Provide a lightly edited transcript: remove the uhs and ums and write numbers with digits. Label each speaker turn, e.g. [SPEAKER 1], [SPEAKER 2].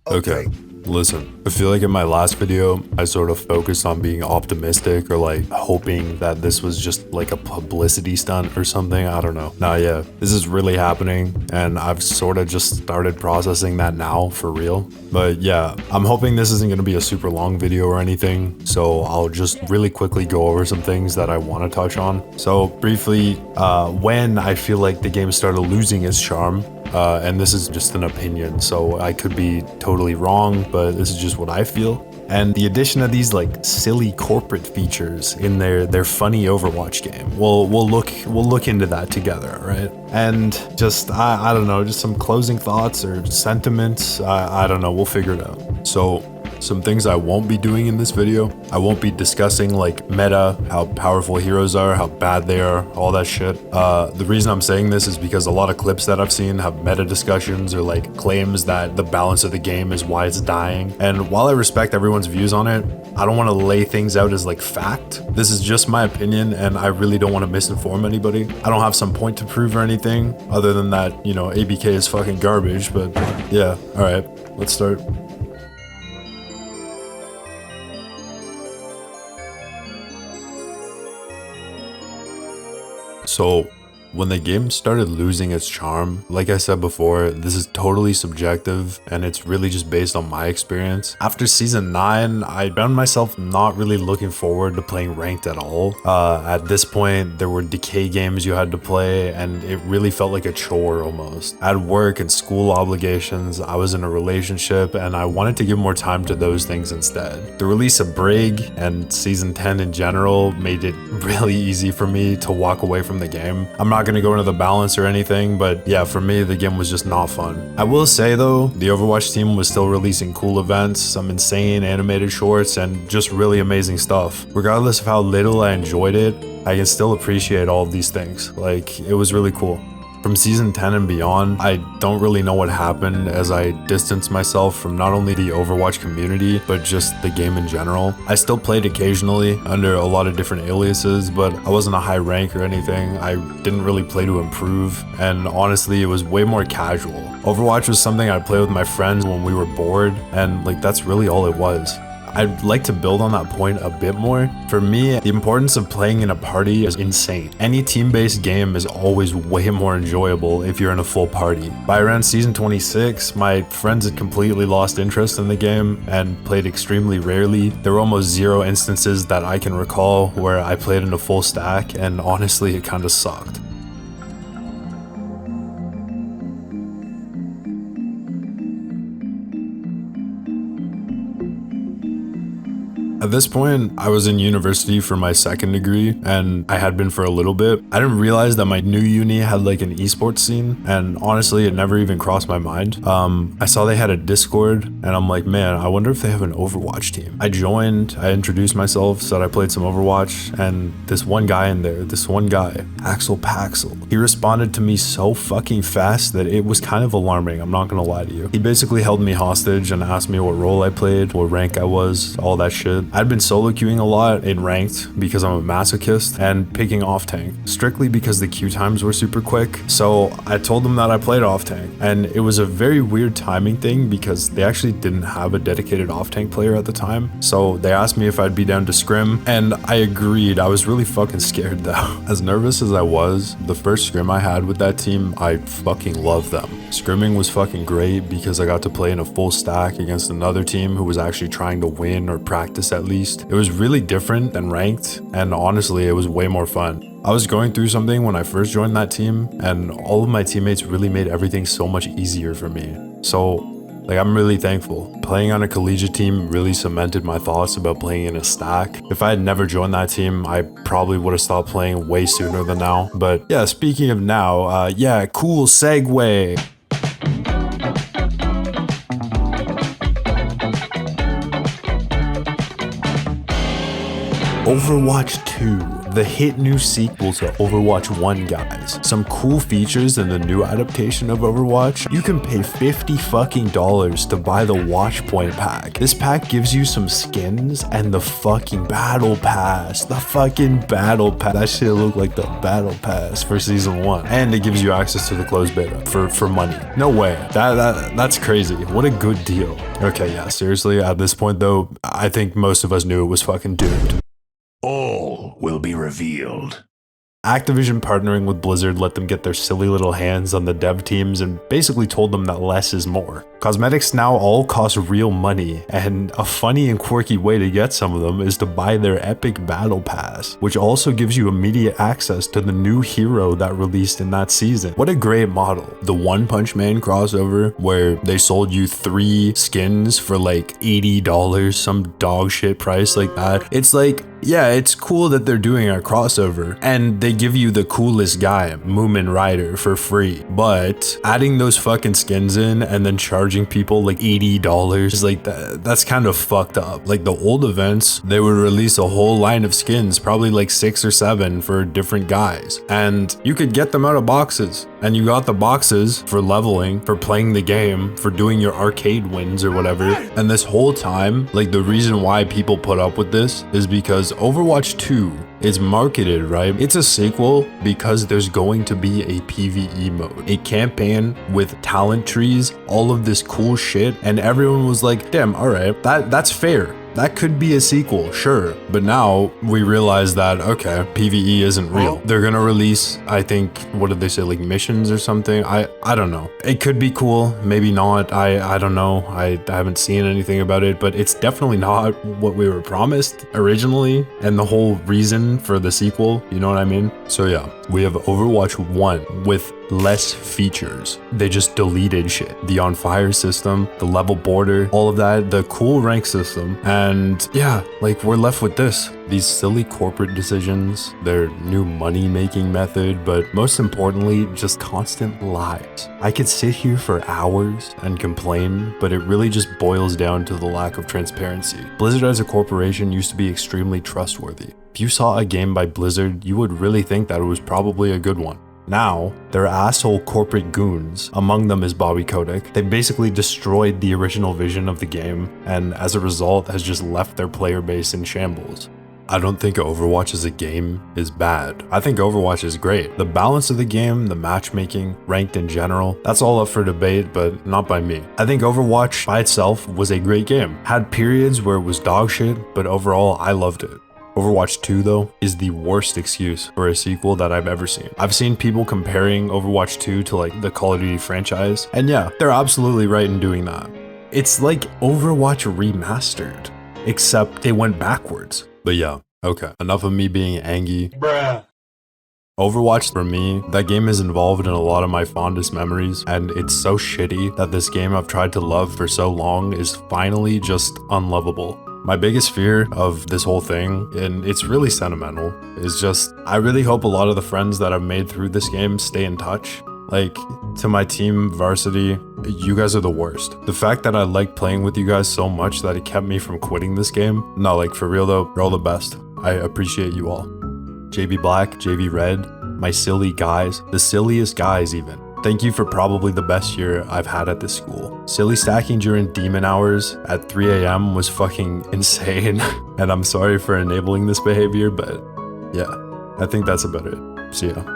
[SPEAKER 1] Okay, listen, I feel like in my last video, I sort of focused on being optimistic or like hoping that this was just like a publicity stunt or something. I don't know. Nah, yeah, this is really happening and I've sort of just started processing that now for real. But yeah, I'm hoping this isn't going to be a super long video or anything. So I'll just really quickly go over some things that I want to touch on. So briefly, when I feel like the game started losing its charm, and this is just an opinion, so I could be totally wrong, but this is just what I feel. And the addition of these like silly corporate features in their funny Overwatch game, we'll look into that together, right? And just I don't know, just some closing thoughts or sentiments. I don't know, we'll figure it out. So some things I won't be doing in this video. I won't be discussing like meta, how powerful heroes are, how bad they are, all that shit. The reason I'm saying this is because a lot of clips that I've seen have meta discussions or like claims that the balance of the game is why it's dying. And while I respect everyone's views on it, I don't want to lay things out as like fact. This is just my opinion and I really don't want to misinform anybody. I don't have some point to prove or anything other than that, you know, ABK is fucking garbage, but yeah, all right, let's start. So when the game started losing its charm, like I said before, this is totally subjective and it's really just based on my experience. After season 9, I found myself not really looking forward to playing ranked at all. At this point, there were decay games you had to play and it really felt like a chore almost. I had work and school obligations, I was in a relationship and I wanted to give more time to those things instead. The release of Brig and season 10 in general made it really easy for me to walk away from the game. I'm not gonna go into the balance or anything, but yeah, for me the game was just not fun. I will say though, the Overwatch team was still releasing cool events, some insane animated shorts, and just really amazing stuff. Regardless of how little I enjoyed it, I can still appreciate all of these things. Like, it was really cool. From season 10 and beyond, I don't really know what happened as I distanced myself from not only the Overwatch community, but just the game in general. I still played occasionally under a lot of different aliases, but I wasn't a high rank or anything. I didn't really play to improve, and honestly, it was way more casual. Overwatch was something I'd play with my friends when we were bored, and like that's really all it was. I'd like to build on that point a bit more. For me, the importance of playing in a party is insane. Any team-based game is always way more enjoyable if you're in a full party. By around season 26, my friends had completely lost interest in the game and played extremely rarely. There were almost zero instances that I can recall where I played in a full stack, and honestly, it kind of sucked. At this point, I was in university for my second degree, and I had been for a little bit. I didn't realize that my new uni had like an esports scene, and honestly, it never even crossed my mind. I saw they had a Discord, and I'm like, man, I wonder if they have an Overwatch team. I joined, I introduced myself, said I played some Overwatch, and this one guy in there, Axel Paxel, he responded to me so fucking fast that it was kind of alarming, I'm not gonna lie to you. He basically held me hostage and asked me what role I played, what rank I was, all that shit. I'd been solo queuing a lot in ranked because I'm a masochist and picking off tank, strictly because the queue times were super quick. So I told them that I played off tank, and it was a very weird timing thing because they actually didn't have a dedicated off tank player at the time. So they asked me if I'd be down to scrim, and I agreed. I was really fucking scared though. As nervous as I was, the first scrim I had with that team, I fucking loved them. Scrimming was fucking great because I got to play in a full stack against another team who was actually trying to win or practice at least. It was really different than ranked, and honestly, it was way more fun. I was going through something when I first joined that team, and all of my teammates really made everything so much easier for me. So, like, I'm really thankful. Playing on a collegiate team really cemented my thoughts about playing in a stack. If I had never joined that team, I probably would have stopped playing way sooner than now. But yeah, speaking of now, yeah, cool segue. Overwatch 2, The hit new sequel to Overwatch 1, guys. Some cool features in the new adaptation of Overwatch. You can pay $50 fucking to buy the Watch Point pack. This pack gives you some skins and the fucking battle pass. The fucking battle pass. That shit look like the battle pass for season 1. And it gives you access to the closed beta for money. No way. That's crazy. What a good deal. Okay, yeah, seriously, at this point though, I think most of us knew it was fucking doomed.
[SPEAKER 2] All will be revealed.
[SPEAKER 1] Activision partnering with Blizzard let them get their silly little hands on the dev teams and basically told them that less is more. Cosmetics now all cost real money, and a funny and quirky way to get some of them is to buy their epic battle pass, which also gives you immediate access to the new hero that released in that season. What a great model. The One Punch Man crossover, where they sold you 3 skins for like $80, some dog shit price like that. It's like, yeah, it's cool that they're doing a crossover, and they give you the coolest guy, Moomin Rider, for free. But adding those fucking skins in and then charging people like $80 is like that's kind of fucked up. Like the old events, they would release a whole line of skins, probably like 6 or 7 for different guys, and you could get them out of boxes. And you got the boxes for leveling, for playing the game, for doing your arcade wins or whatever. And this whole time, like the reason why people put up with this is because Overwatch 2 is marketed, right? It's a sequel because there's going to be a PvE mode, a campaign with talent trees, all of this cool shit, and everyone was like, damn, all right, that's fair. That could be a sequel, sure. But now we realize that, okay, PvE isn't real. They're gonna release, I think, what did they say, like missions or something? I don't know. It could be cool, maybe not. I don't know. I haven't seen anything about it, but it's definitely not what we were promised originally and the whole reason for the sequel, you know what I mean? So yeah, we have Overwatch 1 with less features. They just deleted shit. The on fire system, the level border, all of that, the cool rank system. And yeah, like we're left with this. These silly corporate decisions, their new money making method, but most importantly, just constant lies. I could sit here for hours and complain, but it really just boils down to the lack of transparency. Blizzard as a corporation used to be extremely trustworthy. If you saw a game by Blizzard, you would really think that it was probably a good one. Now, they're asshole corporate goons. Among them is Bobby Kotick. They basically destroyed the original vision of the game, and as a result has just left their player base in shambles. I don't think Overwatch as a game is bad. I think Overwatch is great. The balance of the game, the matchmaking, ranked in general, that's all up for debate, but not by me. I think Overwatch by itself was a great game. Had periods where it was dog shit, but overall I loved it. Overwatch 2 though is the worst excuse for a sequel that I've ever seen. I've seen people comparing Overwatch 2 to like the Call of Duty franchise, and yeah, they're absolutely right in doing that. It's like Overwatch remastered, except they went backwards. But yeah, okay, enough of me being angry. Bruh. Overwatch, for me, that game is involved in a lot of my fondest memories, and it's so shitty that this game I've tried to love for so long is finally just unlovable. My biggest fear of this whole thing, and it's really sentimental, is just I really hope a lot of the friends that I've made through this game stay in touch. Like, to my team, Varsity, you guys are the worst. The fact that I like playing with you guys so much that it kept me from quitting this game, no, like for real though, you're all the best. I appreciate you all. JV Black, JV Red, my silly guys, the silliest guys even. Thank you for probably the best year I've had at this school. Silly stacking during demon hours at 3 a.m. was fucking insane, and I'm sorry for enabling this behavior, but yeah, I think that's about it. See ya.